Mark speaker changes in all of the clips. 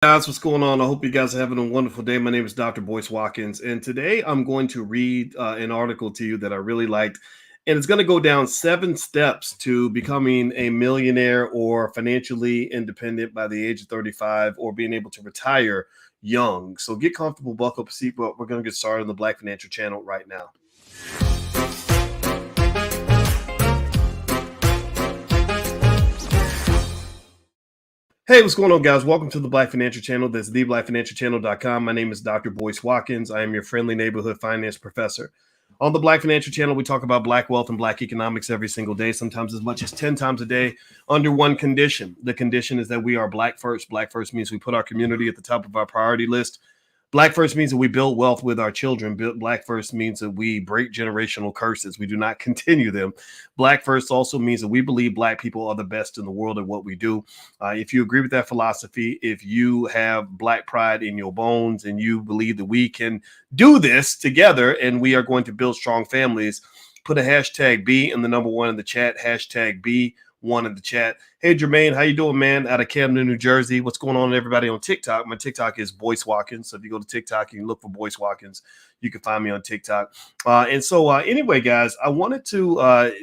Speaker 1: Guys, what's going on? I hope you guys are having a wonderful day. My name is Dr. Boyce Watkins, and today I'm going to read an article to you that I really liked, and it's going to go down 7 steps to becoming a millionaire or financially independent by the age of 35 or being able to retire young. So get comfortable, buckle up a seatbelt. We're going to get started on the Black Financial Channel right now. Hey, what's going on, guys? Welcome to the Black Financial Channel. That's theblackfinancialchannel.com. My name is Dr. Boyce Watkins. I am your friendly neighborhood finance professor. On the Black Financial Channel, we talk about Black wealth and Black economics every single day, sometimes as much as 10 times a day, under one condition. The condition is that we are Black first. Black first means we put our community at the top of our priority list. Black first means that we build wealth with our children. Black first means that we break generational curses. We do not continue them. Black first also means that we believe Black people are the best in the world at what we do. If you agree with that philosophy, if you have Black pride in your bones and you believe that we can do this together and we are going to build strong families, put a hashtag B in the number one in the chat, hashtag B1 in the chat. Hey, Jermaine, how you doing, man? Out of Camden, New Jersey. What's going on, everybody, on TikTok? My TikTok is Boyce Watkins. So if you go to TikTok, you can look for Boyce Watkins. You can find me on TikTok. Anyway, guys, I wanted to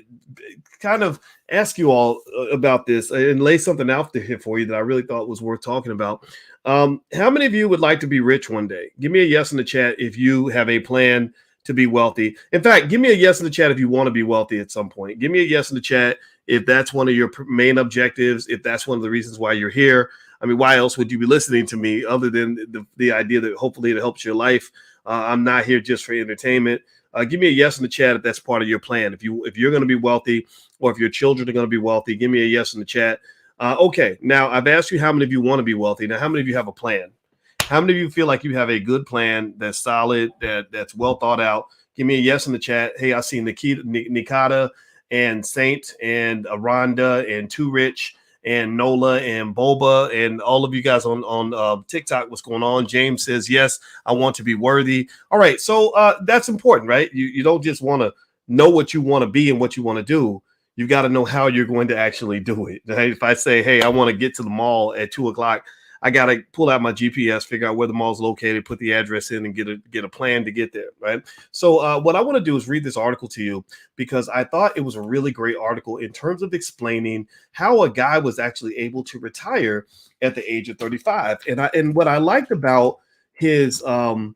Speaker 1: kind of ask you all about this and lay something out there for you that I really thought was worth talking about. How many of you would like to be rich one day? Give me a yes in the chat if you have a plan to be wealthy. In fact, give me a yes in the chat if you want to be wealthy at some point. Give me a yes in the chat if that's one of your main objectives, if that's one of the reasons why you're here. I mean, why else would you be listening to me other than the idea that hopefully it helps your life? I'm not here just for entertainment. Give me a yes in the chat if that's part of your plan. If you're going to be wealthy or if your children are going to be wealthy, give me a yes in the chat. Okay, now I've asked you how many of you want to be wealthy. Now, how many of you have a plan? How many of you feel like you have a good plan that's solid, that's well thought out? Give me a yes in the chat. Hey, I see Nikata and Saint and Aranda and Too Rich and Nola and Boba and all of you guys on TikTok. What's going on? James says, yes, I want to be worthy. All right. So that's important, right? You don't just want to know what you want to be and what you want to do. You've got to know how you're going to actually do it. Right? If I say, hey, I want to get to the mall at 2:00, I got to pull out my GPS, figure out where the mall's located, put the address in, and get a plan to get there, right? So what I want to do is read this article to you because I thought it was a really great article in terms of explaining how a guy was actually able to retire at the age of 35. And what I liked about his article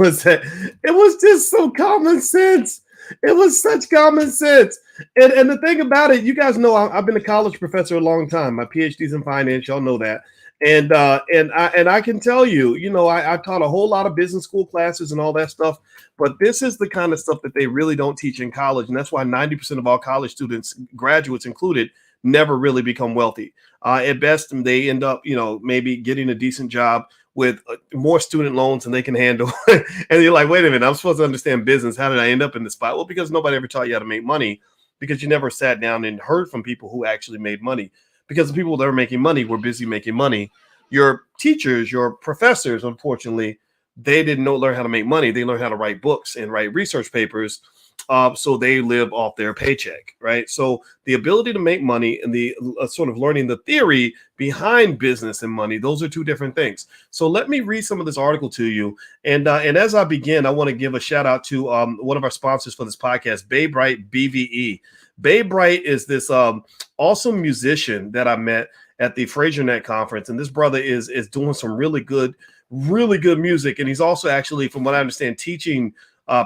Speaker 1: was that it was just so common sense. It was such common sense. And the thing about it, you guys know I've been a college professor a long time. My PhD's in finance, y'all know that. And I can tell you, I taught a whole lot of business school classes and all that stuff. But this is the kind of stuff that they really don't teach in college. And that's why 90% of all college students, graduates included, never really become wealthy. At best, they end up, maybe getting a decent job with more student loans than they can handle. And you're like, wait a minute, I'm supposed to understand business. How did I end up in this spot? Well, because nobody ever taught you how to make money, because you never sat down and heard from people who actually made money. Because the people that are making money were busy making money. Your teachers, your professors, unfortunately, they didn't learn how to make money. They learned how to write books and write research papers. So they live off their paycheck, right? So the ability to make money and the sort of learning the theory behind business and money, those are two different things. So let me read some of this article to you. And as I begin, I want to give a shout out to one of our sponsors for this podcast, Babe Bright BVE. Babe Bright is this awesome musician that I met at the FraserNet conference. And this brother is doing some really good music. And he's also actually, from what I understand, teaching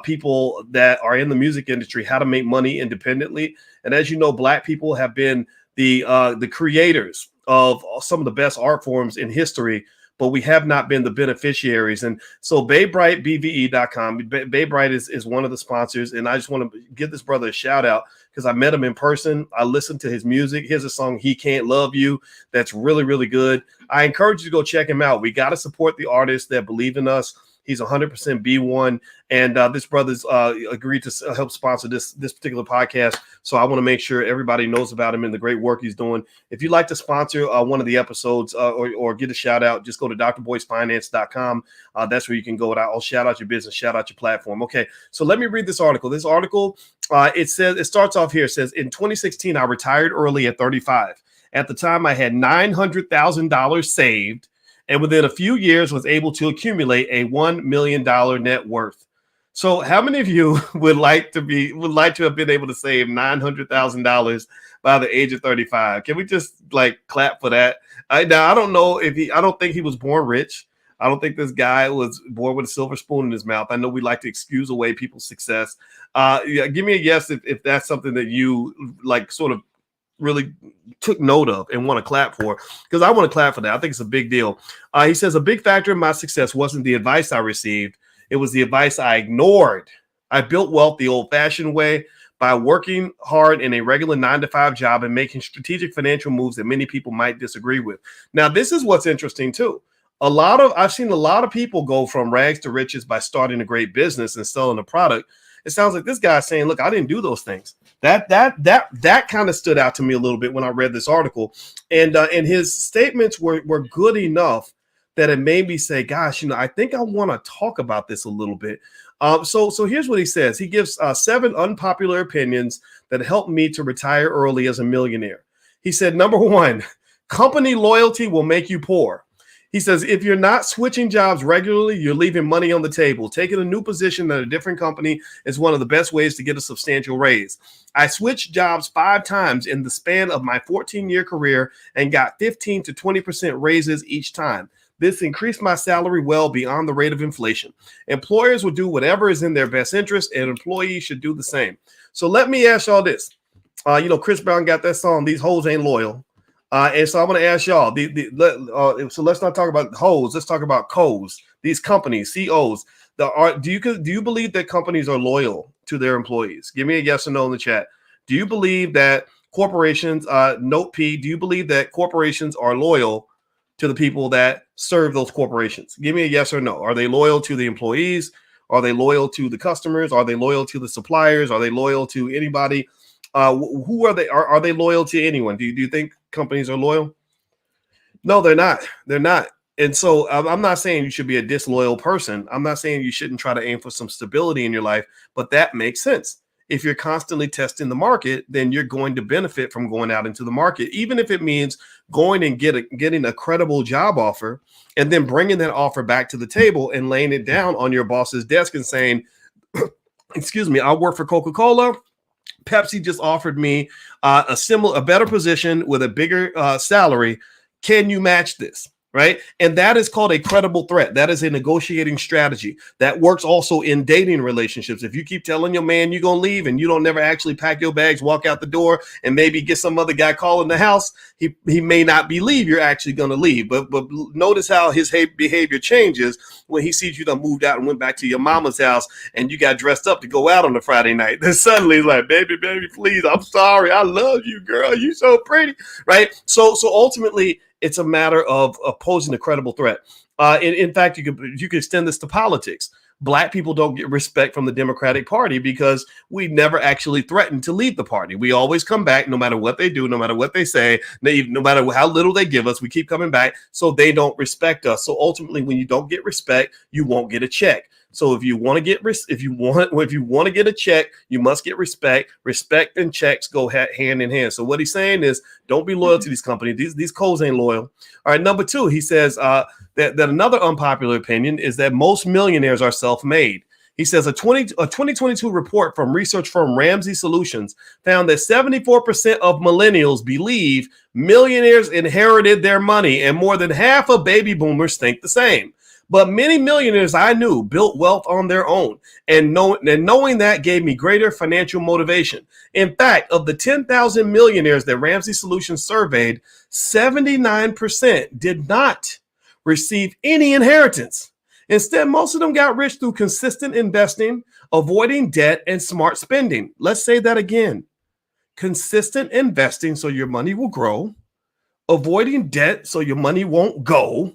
Speaker 1: people that are in the music industry how to make money independently. And as you know, Black people have been the creators of some of the best art forms in history, but we have not been the beneficiaries. And so BabeBrightBVE.com, Babe Bright is one of the sponsors. And I just want to give this brother a shout out because I met him in person. I listened to his music. Here's a song, He Can't Love You. That's really, really good. I encourage you to go check him out. We got to support the artists that believe in us. He's 100% B1, and this brother's agreed to help sponsor this particular podcast. So I want to make sure everybody knows about him and the great work he's doing. If you'd like to sponsor one of the episodes or get a shout out, just go to drboycefinance.com. That's where you can go. I'll shout out your business, shout out your platform. Okay, so let me read this article. This article, it starts off here. It says, in 2016, I retired early at 35. At the time, I had $900,000 saved, and within a few years was able to accumulate a $1 million net worth. So how many of you would like to have been able to save $900,000 by the age of 35? Can we just like clap for that? Now I don't know I don't think he was born rich. I don't think this guy was born with a silver spoon in his mouth. I know we like to excuse away people's success. Yeah, give me a yes if that's something that you like sort of really took note of and want to clap for, because I want to clap for that. I think it's a big deal. He says a big factor in my success wasn't the advice I received. It was the advice I ignored. I built wealth the old-fashioned way by working hard in a regular 9-to-5 job and making strategic financial moves that many people might disagree with. Now, this is what's interesting too. I've seen a lot of people go from rags to riches by starting a great business and selling a product. It sounds like this guy's saying, look, I didn't do those things. That kind of stood out to me a little bit when I read this article. And his statements were good enough that it made me say, gosh, I think I want to talk about this a little bit. So here's what he says. He gives 7 unpopular opinions that helped me to retire early as a millionaire. He said, number 1, company loyalty will make you poor. He says, if you're not switching jobs regularly, you're leaving money on the table. Taking a new position at a different company is one of the best ways to get a substantial raise. I switched jobs 5 times in the span of my 14-year career and got 15 to 20% raises each time. This increased my salary well beyond the rate of inflation. Employers will do whatever is in their best interest, and employees should do the same. So let me ask y'all this. Chris Brown got that song, These Hoes Ain't Loyal. And so I'm going to ask y'all, so let's not talk about hoes. Let's talk about co's, these companies, COs. Do you believe that companies are loyal to their employees? Give me a yes or no in the chat. Do you believe that corporations, note P, do you believe that corporations are loyal to the people that serve those corporations? Give me a yes or no. Are they loyal to the employees? Are they loyal to the customers? Are they loyal to the suppliers? Are they loyal to anybody? Who are they? Are they loyal to anyone? Do you think companies are loyal? No, they're not. They're not. And so I'm not saying you should be a disloyal person. I'm not saying you shouldn't try to aim for some stability in your life, but that makes sense. If you're constantly testing the market, then you're going to benefit from going out into the market, even if it means going and getting a credible job offer and then bringing that offer back to the table and laying it down on your boss's desk and saying, excuse me, I work for Coca-Cola. Pepsi just offered me a better position with a bigger salary. Can you match this? Right. And that is called a credible threat. That is a negotiating strategy that works also in dating relationships. If you keep telling your man you're going to leave and you don't never actually pack your bags, walk out the door and maybe get some other guy calling the house, he may not believe you're actually going to leave. But notice how his behavior changes when he sees you done moved out and went back to your mama's house and you got dressed up to go out on a Friday night. Then suddenly he's like, baby, please, I'm sorry. I love you, girl. You so pretty. Right. So ultimately, it's a matter of posing a credible threat. In fact, you could extend this to politics. Black people don't get respect from the Democratic Party because we never actually threaten to leave the party. We always come back no matter what they do, no matter what they say, no matter how little they give us, we keep coming back. So they don't respect us. So ultimately, when you don't get respect, you won't get a check. So if you want to get a check, you must get respect. Respect and checks go hand in hand. So what he's saying is, don't be loyal to these companies. These codes ain't loyal. All right. Number 2, he says that another unpopular opinion is that most millionaires are self-made. He says a 2022 report from research firm Ramsey Solutions found that 74% of millennials believe millionaires inherited their money, and more than half of baby boomers think the same. But many millionaires I knew built wealth on their own, and knowing that gave me greater financial motivation. In fact, of the 10,000 millionaires that Ramsey Solutions surveyed, 79% did not receive any inheritance. Instead, most of them got rich through consistent investing, avoiding debt, and smart spending. Let's say that again. Consistent investing so your money will grow, avoiding debt so your money won't go,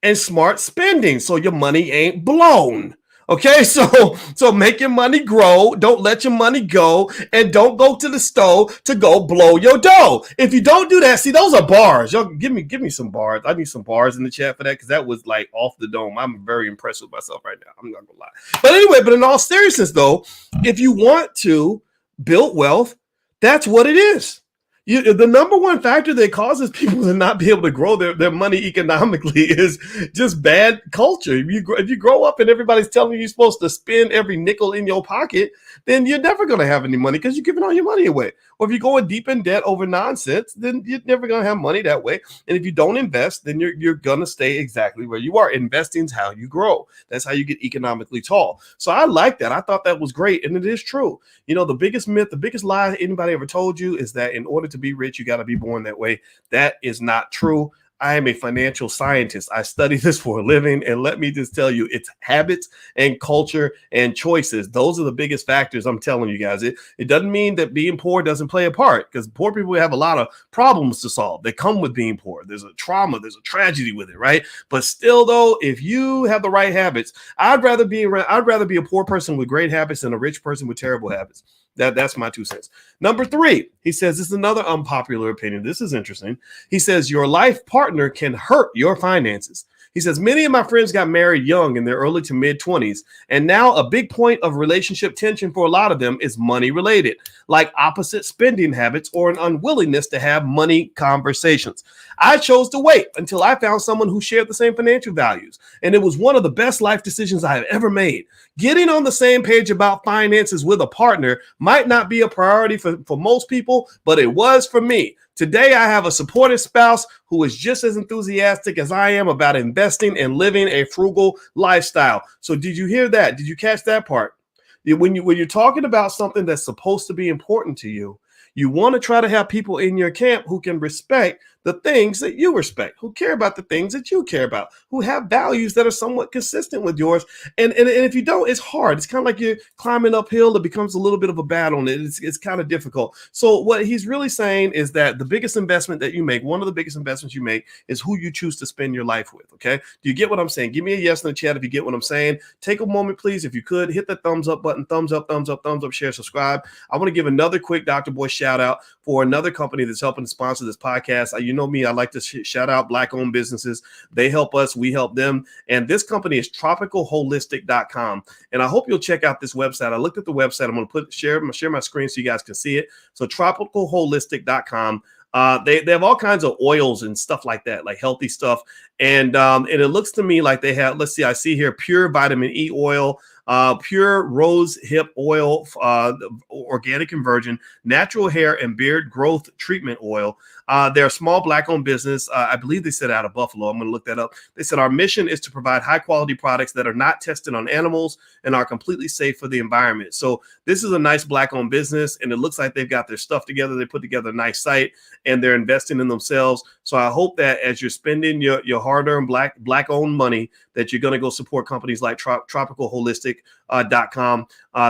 Speaker 1: and smart spending so your money ain't blown. Okay, so make your money grow, don't let your money go, and don't go to the store to go blow your dough. If you don't do that, see, those are bars. Y'all give me some bars. I need some bars in the chat for that, because that was like off the dome. I'm very impressed with myself right now. I'm not gonna lie. But anyway, in all seriousness though, if you want to build wealth, that's what it is. The number one factor that causes people to not be able to grow their money economically is just bad culture. If you grow up and everybody's telling you you're supposed to spend every nickel in your pocket, then you're never going to have any money because you're giving all your money away. Or if you're going deep in debt over nonsense, then you're never going to have money that way. And if you don't invest, then you're going to stay exactly where you are. Investing is how you grow. That's how you get economically tall. So I like that. I thought that was great. And it is true. The biggest myth, the biggest lie anybody ever told you is that in order to be rich, you got to be born that way. That is not true. I am a financial scientist. I study this for a living. And let me just tell you, it's habits and culture and choices. Those are the biggest factors. I'm telling you guys. It doesn't mean that being poor doesn't play a part, because poor people have a lot of problems to solve that come with being poor. There's a trauma, there's a tragedy with it, right? But still, though, if you have the right habits, I'd rather be a poor person with great habits than a rich person with terrible habits. That's my 2 cents. Number 3, he says, this is another unpopular opinion. This is interesting. He says, your life partner can hurt your finances. He says, many of my friends got married young in their early to mid 20s. And now a big point of relationship tension for a lot of them is money related, like opposite spending habits or an unwillingness to have money conversations. I chose to wait until I found someone who shared the same financial values. And it was one of the best life decisions I have ever made. Getting on the same page about finances with a partner might not be a priority for most people, but it was for me. Today, I have a supportive spouse who is just as enthusiastic as I am about investing and living a frugal lifestyle. So did you hear that? Did you catch that part? When you're talking about something that's supposed to be important to you, you want to try to have people in your camp who can respect the things that you respect, who care about the things that you care about, who have values that are somewhat consistent with yours. And if you don't, it's hard. It's kind of like you're climbing uphill. It becomes a little bit of a battle, and it's kind of difficult. So what he's really saying is that the biggest investment that you make, one of the biggest investments you make, is who you choose to spend your life with. Okay. Do you get what I'm saying? Give me a yes in the chat if you get what I'm saying. Take a moment, please. If you could, hit the thumbs up button, thumbs up, share, subscribe. I want to give another quick Dr. Boyce shout out for another company that's helping to sponsor this podcast. You know me, I like to shout out Black-owned businesses. They help us, we help them. And this company is tropicalholistic.com. And I hope you'll check out this website. I looked at the website. I'm going to share my screen so you guys can see it. So tropicalholistic.com. They have all kinds of oils and stuff like that, like healthy stuff. And it looks to me like they have, let's see, I see here, pure vitamin E oil, pure rose hip oil, organic and virgin, natural hair and beard growth treatment oil. They're a small Black-owned business. I believe they said out of Buffalo. I'm going to look that up. They said, our mission is to provide high-quality products that are not tested on animals and are completely safe for the environment. So this is a nice Black-owned business, and it looks like they've got their stuff together. They put together a nice site, and they're investing in themselves. So I hope that as you're spending your hard-earned Black-owned money, that you're going to go support companies like tropicalholistic.com.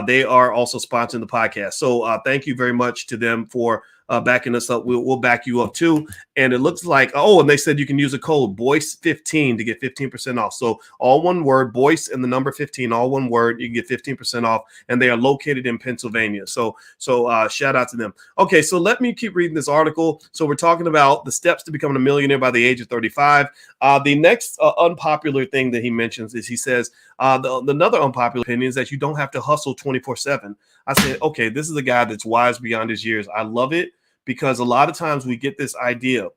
Speaker 1: They are also sponsoring the podcast. So thank you very much to them for backing us up. We'll back you up too. And it looks like, and they said you can use a code Boyce15 to get 15% off. So all one word, Boyce and the number 15, all one word, you can get 15% off. And they are located in Pennsylvania. So shout out to them. Okay, so let me keep reading this article. So we're talking about the steps to becoming a millionaire by the age of 35. The next unpopular thing that he mentions is, he says, another unpopular opinion is that you don't have to hustle 24/7. I said, okay, this is a guy that's wise beyond his years. I love it, because a lot of times we get this idea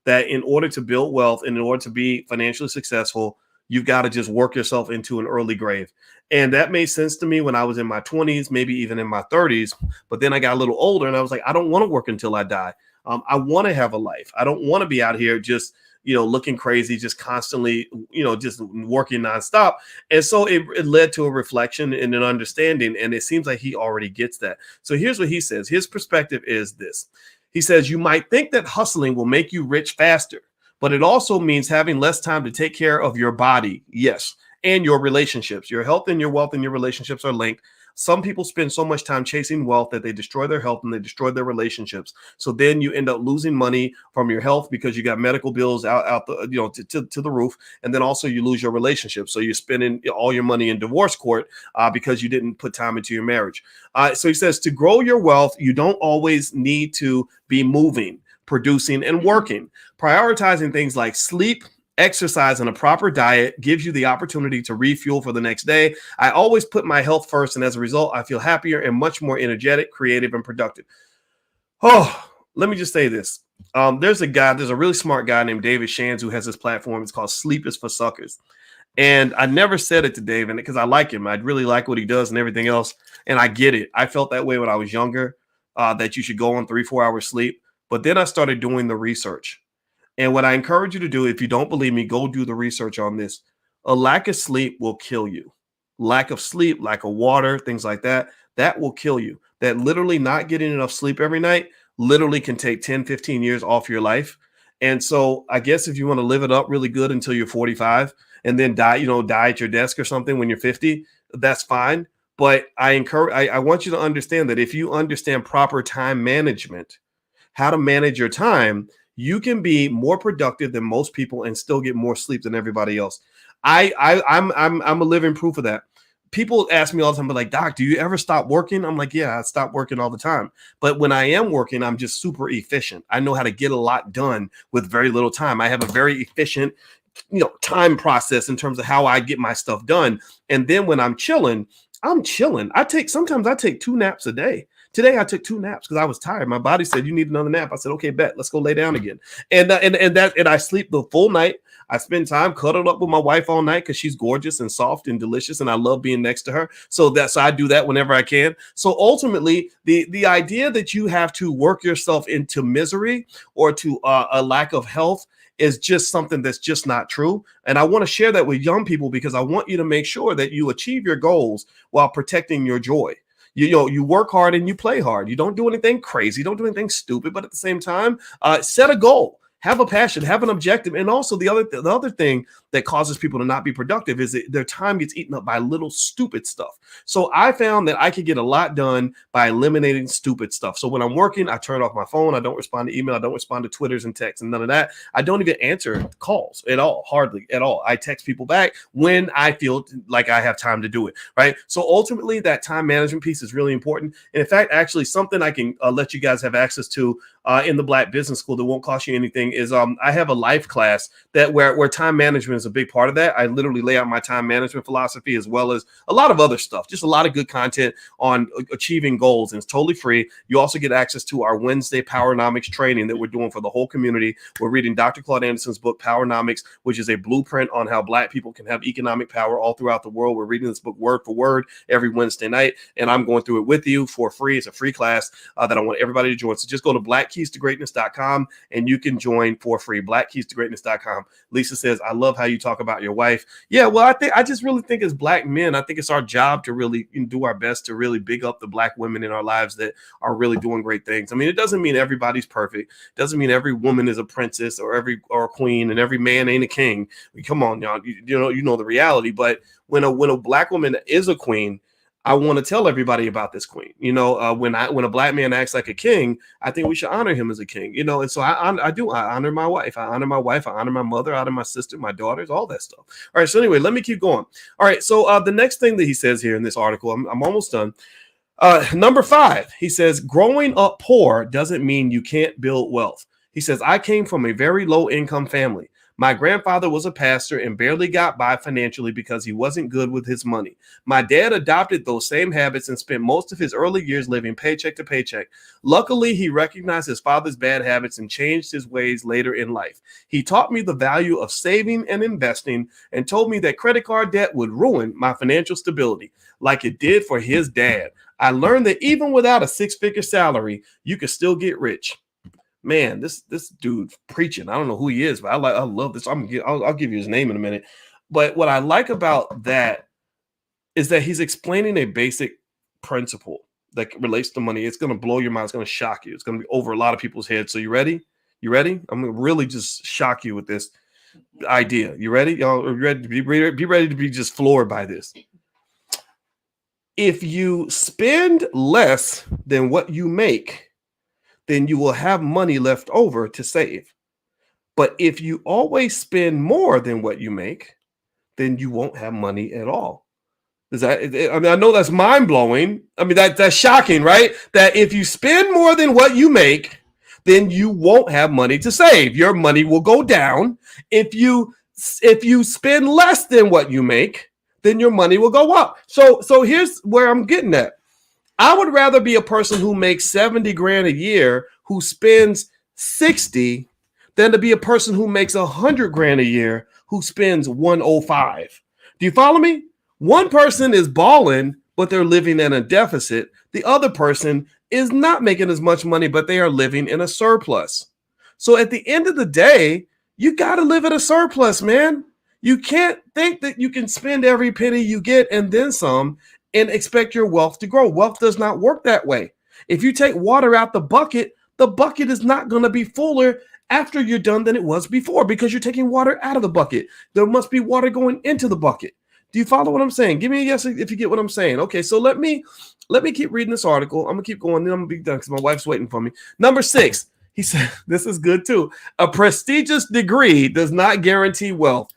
Speaker 1: that in order to build wealth and in order to be financially successful, you've got to just work yourself into an early grave. And that made sense to me when I was in my 20s, maybe even in my 30s. But then I got a little older and I was like, I don't want to work until I die. I want to have a life. I don't want to be out here just looking crazy, just constantly, just working nonstop. And so it led to a reflection and an understanding. And it seems like he already gets that. So here's what he says. His perspective is this. He says, you might think that hustling will make you rich faster, but it also means having less time to take care of your body. Yes. And your relationships. Your health and your wealth and your relationships are linked. Some people spend so much time chasing wealth that they destroy their health and they destroy their relationships. So then you end up losing money from your health because you got medical bills out the, to the roof. And then also you lose your relationship. So you're spending all your money in divorce court because you didn't put time into your marriage. So he says, to grow your wealth, you don't always need to be moving, producing, and working. Prioritizing things like sleep, exercise, and a proper diet gives you the opportunity to refuel for the next day. I always put my health first, and as a result, I feel happier and much more energetic, creative, and productive. Oh, let me just say this. There's a really smart guy named David Shands who has this platform. It's called Sleep is for Suckers. And I never said it to David because I like him. I really like what he does and everything else. And I get it. I felt that way when I was younger, that you should go on 3-4 hours sleep. But then I started doing the research. And what I encourage you to do, if you don't believe me, go do the research on this. A lack of sleep will kill you. Lack of sleep, lack of water, things like that, that will kill you. That literally not getting enough sleep every night literally can take 10, 15 years off your life. And so I guess if you want to live it up really good until you're 45 and then die at your desk or something when you're 50, that's fine. But I want you to understand that if you understand proper time management, how to manage your time, you can be more productive than most people and still get more sleep than everybody else. I'm a living proof of that. People ask me all the time, but like, Doc, do you ever stop working? I'm like, yeah, I stop working all the time. But when I am working, I'm just super efficient. I know how to get a lot done with very little time. I have a very efficient, time process in terms of how I get my stuff done. And then when I'm chilling, sometimes I take 2 naps a day. Today I took 2 naps because I was tired. My body said, you need another nap. I said, okay, bet, let's go lay down again. And I sleep the full night. I spend time cuddled up with my wife all night because she's gorgeous and soft and delicious, and I love being next to her. So I do that whenever I can. So ultimately, the idea that you have to work yourself into misery or to a lack of health is just something that's just not true. And I want to share that with young people because I want you to make sure that you achieve your goals while protecting your joy. You work hard and you play hard. You don't do anything crazy. Don't do anything stupid. But at the same time, set a goal. Have a passion, have an objective. And also the other thing that causes people to not be productive is that their time gets eaten up by little stupid stuff. So I found that I could get a lot done by eliminating stupid stuff. So when I'm working, I turn off my phone. I don't respond to email. I don't respond to Twitters and texts and none of that. I don't even answer calls at all, hardly at all. I text people back when I feel like I have time to do it, right? So ultimately, that time management piece is really important. And in fact, actually, something I can let you guys have access to in the Black Business School that won't cost you anything is I have a life class that where time management is a big part of that. I literally lay out my time management philosophy as well as a lot of other stuff, just a lot of good content on achieving goals, and it's totally free. You also get access to our Wednesday Powernomics training that we're doing for the whole community. We're reading Dr. Claude Anderson's book, Powernomics, which is a blueprint on how Black people can have economic power all throughout the world. We're reading this book word for word every Wednesday night, and I'm going through it with you for free. It's a free class that I want everybody to join. So just go to blackkeystogreatness.com and you can join for free. Blackkeystogreatness.com. Lisa says, I love how you talk about your wife. Yeah, well, I just really think as Black men, I think it's our job to really do our best to really big up the Black women in our lives that are really doing great things. I mean, it doesn't mean everybody's perfect. It doesn't mean every woman is a princess or a queen and every man ain't a king. I mean, come on, y'all. You know the reality. But when a Black woman is a queen, I want to tell everybody about this queen. When a Black man acts like a king, I think we should honor him as a king. And so I honor my wife. I honor my mother, I honor my sister, my daughters, all that stuff. All right. So anyway, let me keep going. All right. So the next thing that he says here in this article, I'm almost done. Number 5, he says, growing up poor doesn't mean you can't build wealth. He says, I came from a very low income family. My grandfather was a pastor and barely got by financially because he wasn't good with his money. My dad adopted those same habits and spent most of his early years living paycheck to paycheck. Luckily, he recognized his father's bad habits and changed his ways later in life. He taught me the value of saving and investing and told me that credit card debt would ruin my financial stability, like it did for his dad. I learned that even without a 6-figure salary, you can still get rich. Man, this dude preaching. I don't know who he is, but I love this. I'll give you his name in a minute. But what I like about that is that he's explaining a basic principle that relates to money. It's going to blow your mind. It's going to shock you. It's going to be over a lot of people's heads. So you ready? You ready? I'm going to really just shock you with this idea. You ready? Y'all are ready to be ready to be just floored by this. If you spend less than what you make, then you will have money left over to save. But if you always spend more than what you make, then you won't have money at all. I know that's mind-blowing. I mean, that's shocking, right? That if you spend more than what you make, then you won't have money to save. Your money will go down. If you spend less than what you make, then your money will go up. So here's where I'm getting at. I would rather be a person who makes 70 grand a year who spends 60 than to be a person who makes 100 grand a year who spends 105. Do you follow me? One person is balling, but they're living in a deficit. The other person is not making as much money, but they are living in a surplus. So at the end of the day, you got to live at a surplus, man. You can't think that you can spend every penny you get and then some and expect your wealth to grow. Wealth does not work that way. If you take water out the bucket is not going to be fuller after you're done than it was before because you're taking water out of the bucket. There must be water going into the bucket. Do you follow what I'm saying? Give me a yes if you get what I'm saying. Okay, so let me keep reading this article. I'm going to keep going, then I'm going to be done because my wife's waiting for me. Number 6, he said, this is good too. A prestigious degree does not guarantee wealth.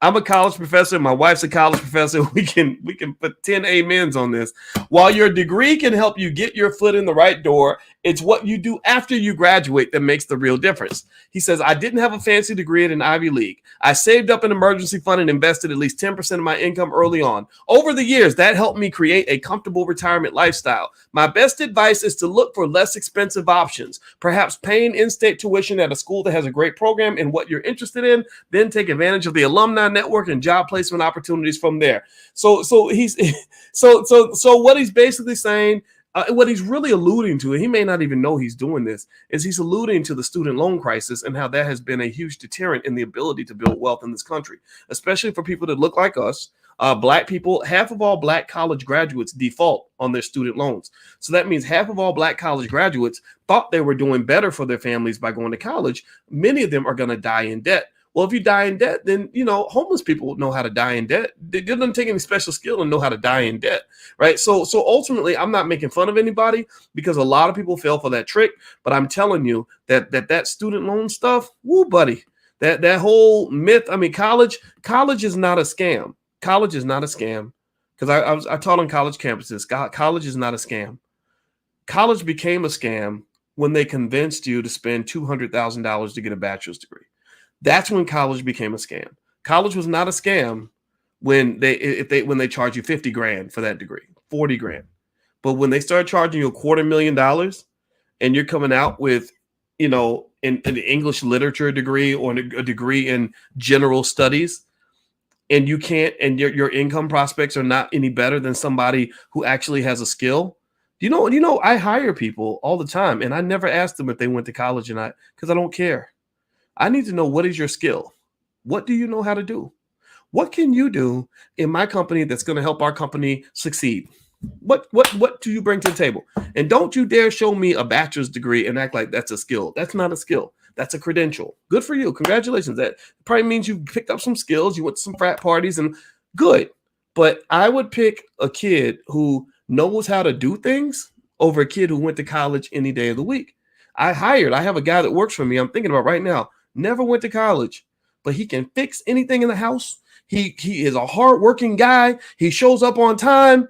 Speaker 1: I'm a college professor. My wife's a college professor. We can put 10 amens on this. While your degree can help you get your foot in the right door, it's what you do after you graduate that makes the real difference. He says, I didn't have a fancy degree at an Ivy League. I saved up an emergency fund and invested at least 10% of my income early on. Over the years, that helped me create a comfortable retirement lifestyle. My best advice is to look for less expensive options, perhaps paying in-state tuition at a school that has a great program in what you're interested in, then take advantage of the alumni network and job placement opportunities from there. So what he's basically saying, what he's really alluding to, and he may not even know he's doing this, is he's alluding to the student loan crisis and how that has been a huge deterrent in the ability to build wealth in this country, especially for people that look like us. Black people, half of all Black college graduates default on their student loans. So that means half of all Black college graduates thought they were doing better for their families by going to college. Many of them are going to die in debt. Well, if you die in debt, then, homeless people know how to die in debt. It doesn't take any special skill to know how to die in debt, right? So ultimately, I'm not making fun of anybody because a lot of people fail for that trick. But I'm telling you that student loan stuff, woo, buddy, that whole myth. I mean, college is not a scam. College is not a scam because I taught on college campuses. College is not a scam. College became a scam when they convinced you to spend $200,000 to get a bachelor's degree. That's when college became a scam. College was not a scam when they charge you 50 grand for that degree, 40 grand. But when they start charging you $250,000 and you're coming out with, an English literature degree or a degree in general studies, and you can't, and your income prospects are not any better than somebody who actually has a skill. I hire people all the time and I never ask them if they went to college or not because I don't care. I need to know, what is your skill? What do you know how to do? What can you do in my company that's going to help our company succeed? What do you bring to the table? And don't you dare show me a bachelor's degree and act like that's a skill. That's not a skill. That's a credential. Good for you. Congratulations. That probably means you picked up some skills. You went to some frat parties and good. But I would pick a kid who knows how to do things over a kid who went to college any day of the week. I have a guy that works for me. I'm thinking about right now. Never went to college, but he can fix anything in the house. He is a hardworking guy. He shows up on time.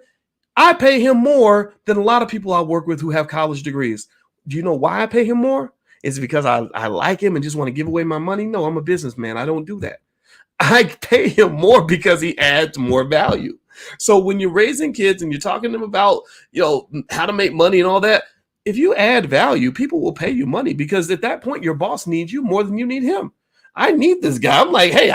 Speaker 1: I pay him more than a lot of people I work with who have college degrees. Do you know why I pay him more? Is it because I like him and just want to give away my money? No, I'm a businessman. I don't do that. I pay him more because he adds more value. So when you're raising kids and you're talking to them about, how to make money and all that, if you add value, people will pay you money because at that point, your boss needs you more than you need him. I need this guy. I'm like, hey,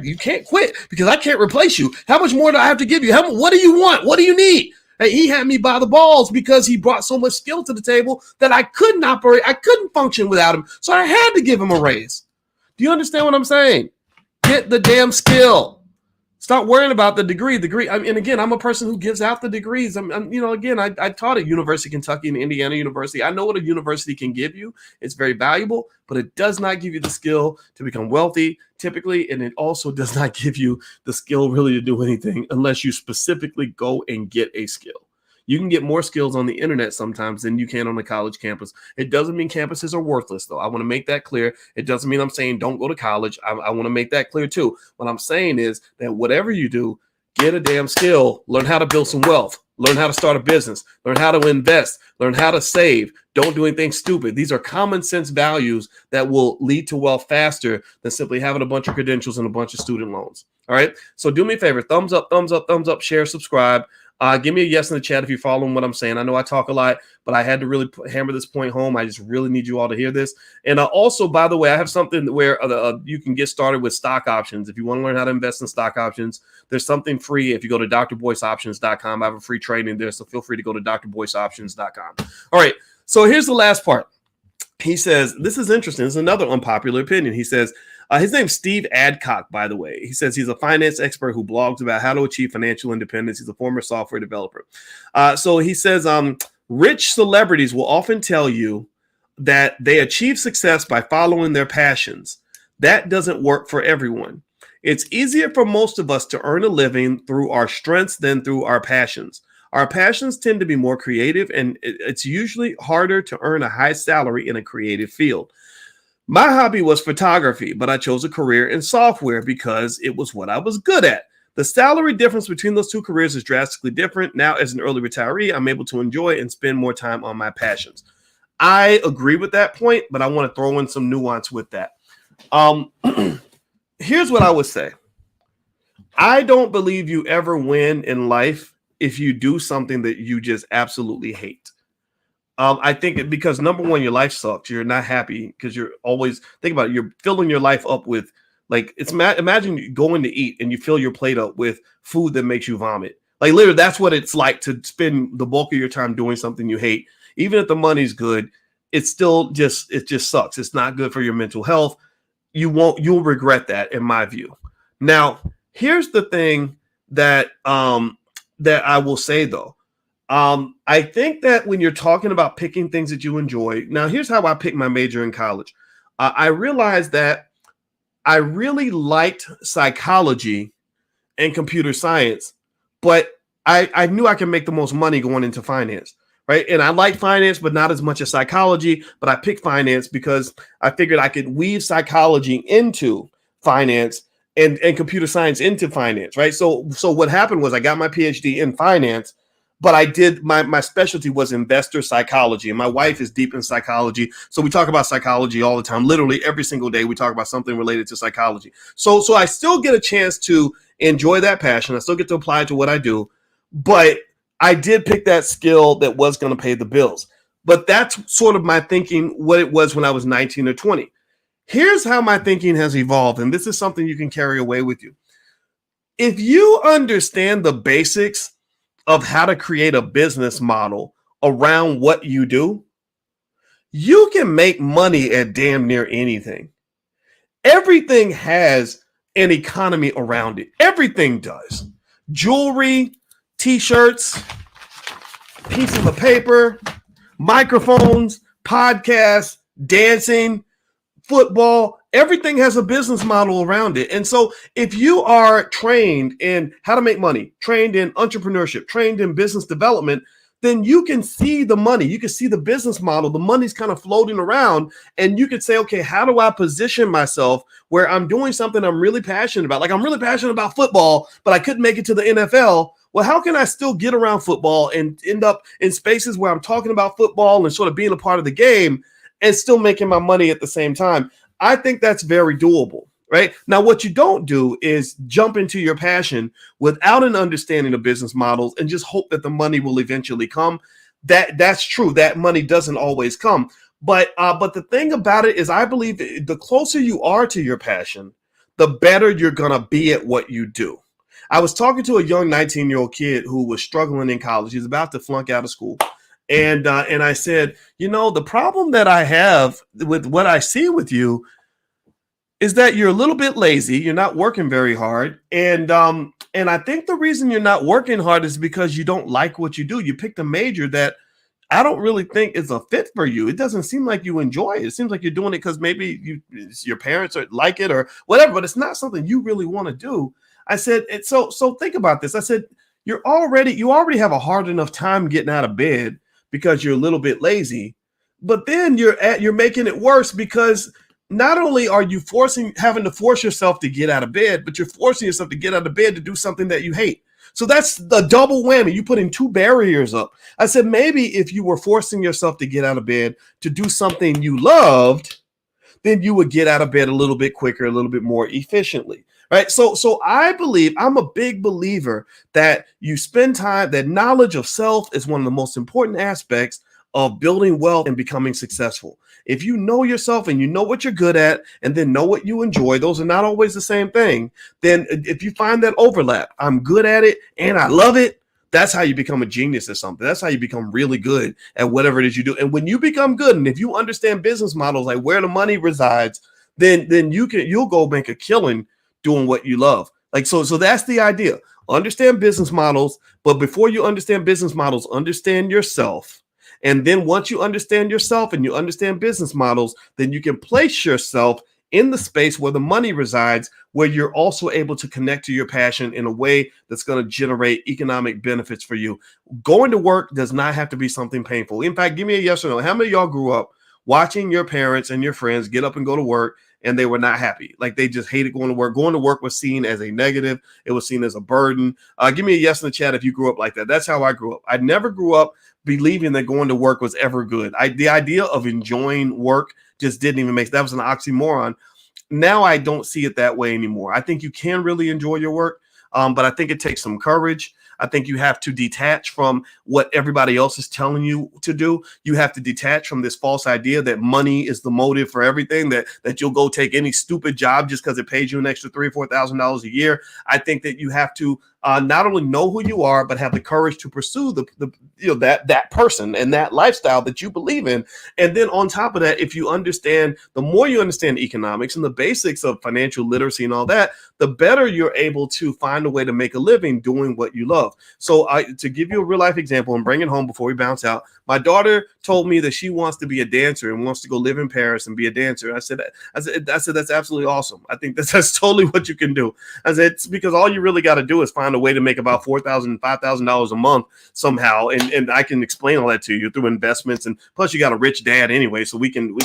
Speaker 1: you can't quit because I can't replace you. How much more do I have to give you? What do you want? What do you need? Hey, he had me by the balls because he brought so much skill to the table that I couldn't operate. I couldn't function without him. So I had to give him a raise. Do you understand what I'm saying? Get the damn skill. Stop worrying about the degree. And again, I'm a person who gives out the degrees. I taught at University of Kentucky and Indiana University. I know what a university can give you. It's very valuable, but it does not give you the skill to become wealthy typically. And it also does not give you the skill really to do anything unless you specifically go and get a skill. You can get more skills on the internet sometimes than you can on a college campus. It doesn't mean campuses are worthless, though. I want to make that clear. It doesn't mean I'm saying don't go to college. I want to make that clear, too. What I'm saying is that whatever you do, get a damn skill. Learn how to build some wealth. Learn how to start a business. Learn how to invest. Learn how to save. Don't do anything stupid. These are common sense values that will lead to wealth faster than simply having a bunch of credentials and a bunch of student loans. All right. So do me a favor. Thumbs up, share, subscribe. Give me a yes in the chat if you're following what I'm saying. I know I talk a lot, but I had to really hammer this point home. I just really need you all to hear this. And also, by the way, I have something where you can get started with stock options. If you want to learn how to invest in stock options, there's something free. If you go to drboyceoptions.com, I have a free training there, so feel free to go to drboyceoptions.com. All right, so here's the last part. He says, this is interesting. This is another unpopular opinion. He says, his name's Steve Adcock, by the way. He says he's a finance expert who blogs about how to achieve financial independence. He's a former software developer. So he says, rich celebrities will often tell you that they achieve success by following their passions. That doesn't work for everyone. It's easier for most of us to earn a living through our strengths than through our passions. Our passions tend to be more creative, and it's usually harder to earn a high salary in a creative field. My hobby was photography, but I chose a career in software because it was what I was good at. The salary difference between those two careers is drastically different. Now, as an early retiree, I'm able to enjoy and spend more time on my passions. I agree with that point, but I want to throw in some nuance with that. Here's what I would say. I don't believe you ever win in life if you do something that you just absolutely hate. I think because number one, your life sucks. You're not happy because you're always think about it. You're filling your life up with imagine you going to eat and you fill your plate up with food that makes you vomit. Like literally, that's what it's like to spend the bulk of your time doing something you hate. Even if the money's good, it just sucks. It's not good for your mental health. You'll regret that, in my view. Now, here's the thing that I will say though. I think that when you're talking about picking things that you enjoy, now here's how I picked my major in college. I realized that I really liked psychology and computer science, but I knew I could make the most money going into finance, right? And I like finance, but not as much as psychology, but I picked finance because I figured I could weave psychology into finance and computer science into finance, right? So what happened was I got my PhD in finance, but I did my specialty was investor psychology, and my wife is deep in psychology. So we talk about psychology all the time. Literally every single day we talk about something related to psychology. So I still get a chance to enjoy that passion. I still get to apply it to what I do, but I did pick that skill that was going to pay the bills. But that's sort of my thinking, what it was when I was 19 or 20. Here's how my thinking has evolved, and this is something you can carry away with you. If you understand the basics of how to create a business model around what you do, you can make money at damn near anything. Everything has an economy around it. Everything does. Jewelry, t-shirts, pieces of paper, microphones, podcasts, dancing, football, everything has a business model around it. And so if you are trained in how to make money, trained in entrepreneurship, trained in business development, then you can see the money. You can see the business model. The money's kind of floating around, and you could say, okay, how do I position myself where I'm doing something I'm really passionate about? Like I'm really passionate about football, but I couldn't make it to the NFL. Well, how can I still get around football and end up in spaces where I'm talking about football and sort of being a part of the game and still making my money at the same time? I think that's very doable, right? Now, what you don't do is jump into your passion without an understanding of business models and just hope that the money will eventually come. That's true. That money doesn't always come. But the thing about it is I believe the closer you are to your passion, the better you're going to be at what you do. I was talking to a young 19-year-old kid who was struggling in college. He's about to flunk out of school. And I said, the problem that I have with what I see with you is that you're a little bit lazy. You're not working very hard. And I think the reason you're not working hard is because you don't like what you do. You picked a major that I don't really think is a fit for you. It doesn't seem like you enjoy it. It seems like you're doing it because maybe your parents like it or whatever, but it's not something you really want to do. I said, so think about this. I said, you already have a hard enough time getting out of bed because you're a little bit lazy, but then you're making it worse because not only are you having to force yourself to get out of bed, but you're forcing yourself to get out of bed to do something that you hate. So that's the double whammy. You put in two barriers up. I said, maybe if you were forcing yourself to get out of bed to do something you loved, then you would get out of bed a little bit quicker, a little bit more efficiently, right? So I'm a big believer that you spend time, that knowledge of self is one of the most important aspects of building wealth and becoming successful. If you know yourself and you know what you're good at and then know what you enjoy, those are not always the same thing. Then if you find that overlap, I'm good at it and I love it, that's how you become a genius at something. That's how you become really good at whatever it is you do. And when you become good, and if you understand business models, like where the money resides, then you'll go make a killing doing what you love. Like so that's the idea. Understand business models, but before you understand business models, understand yourself. And then once you understand yourself and you understand business models, then you can place yourself in the space where the money resides, where you're also able to connect to your passion in a way that's going to generate economic benefits for you. Going to work does not have to be something painful. In fact, give me a yes or no. How many of y'all grew up watching your parents and your friends get up and go to work and they were not happy? Like they just hated going to work. Going to work was seen as a negative. It was seen as a burden. Give me a yes in the chat if you grew up like that. That's how I grew up. I never grew up believing that going to work was ever good. The idea of enjoying work just didn't even make, that was an oxymoron. Now I don't see it that way anymore. I think you can really enjoy your work, but I think it takes some courage. I think you have to detach from what everybody else is telling you to do. You have to detach from this false idea that money is the motive for everything, that you'll go take any stupid job just because it pays you an extra $3,000 or $4,000 a year. I think that you have to not only know who you are, but have the courage to pursue that person and that lifestyle that you believe in. And then on top of that, if you understand, the more you understand economics and the basics of financial literacy and all that, the better you're able to find a way to make a living doing what you love. So to give you a real life example and bring it home before we bounce out, my daughter told me that she wants to be a dancer and wants to go live in Paris and be a dancer. I said, that's absolutely awesome. I think that's totally what you can do. I said, it's because all you really got to do is find a way to make about $4,000, $5,000 a month somehow. And I can explain all that to you through investments. And plus you got a rich dad anyway. So we can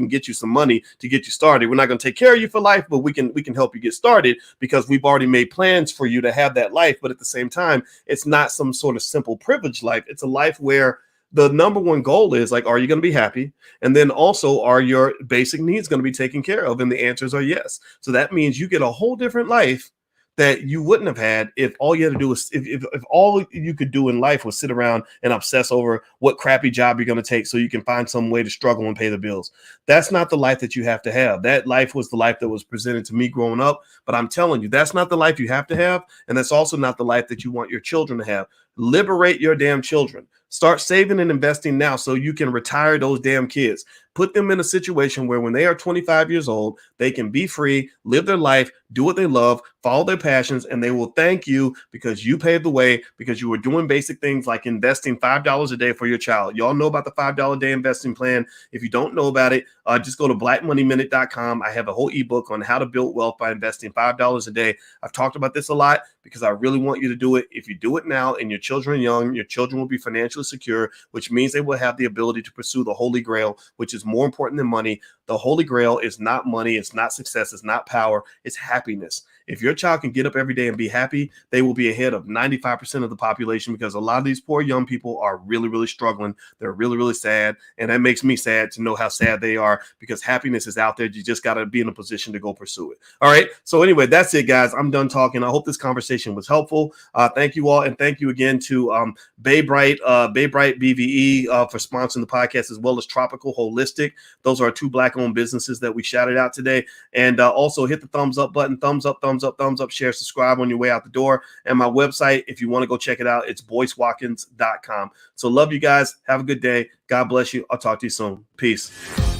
Speaker 1: get you some money to get you started. We're not going to take care of you for life, but we can help you get started because we've already made plans for you to have that life. But at the same time, it's not some sort of simple privileged life. It's a life where the number one goal is like, are you going to be happy? And then also, are your basic needs going to be taken care of? And the answers are yes. So that means you get a whole different life that you wouldn't have had if all you had to do was if all you could do in life was sit around and obsess over what crappy job you're going to take so you can find some way to struggle and pay the bills. That's not the life that you have to have. That life was the life that was presented to me growing up. But I'm telling you, that's not the life you have to have. And that's also not the life that you want your children to have. Liberate your damn children. Start saving and investing now so you can retire those damn kids. Put them in a situation where when they are 25 years old, they can be free, live their life, do what they love, follow their passions, and they will thank you because you paved the way, because you were doing basic things like investing $5 a day for your child. Y'all know about the $5 a day investing plan. If you don't know about it, just go to blackmoneyminute.com. I have a whole ebook on how to build wealth by investing $5 a day. I've talked about this a lot because I really want you to do it. If you do it now and your children are young, your children will be financially secure, which means they will have the ability to pursue the Holy Grail, which is more important than money. The Holy Grail is not money. It's not success. It's not power. It's happiness. If your child can get up every day and be happy, they will be ahead of 95% of the population, because a lot of these poor young people are really, really struggling. They're really, really sad. And that makes me sad to know how sad they are, because happiness is out there. You just got to be in a position to go pursue it. All right. So anyway, that's it, guys. I'm done talking. I hope this conversation was helpful. Thank you all. And thank you again to Baybright BVE for sponsoring the podcast, as well as Tropical Holistic. Those are our two Black-owned businesses that we shouted out today. And also hit the thumbs up button, thumbs up, share, subscribe on your way out the door. And my website, if you want to go check it out, it's boycewatkins.com. So love you guys. Have a good day. God bless you. I'll talk to you soon. Peace.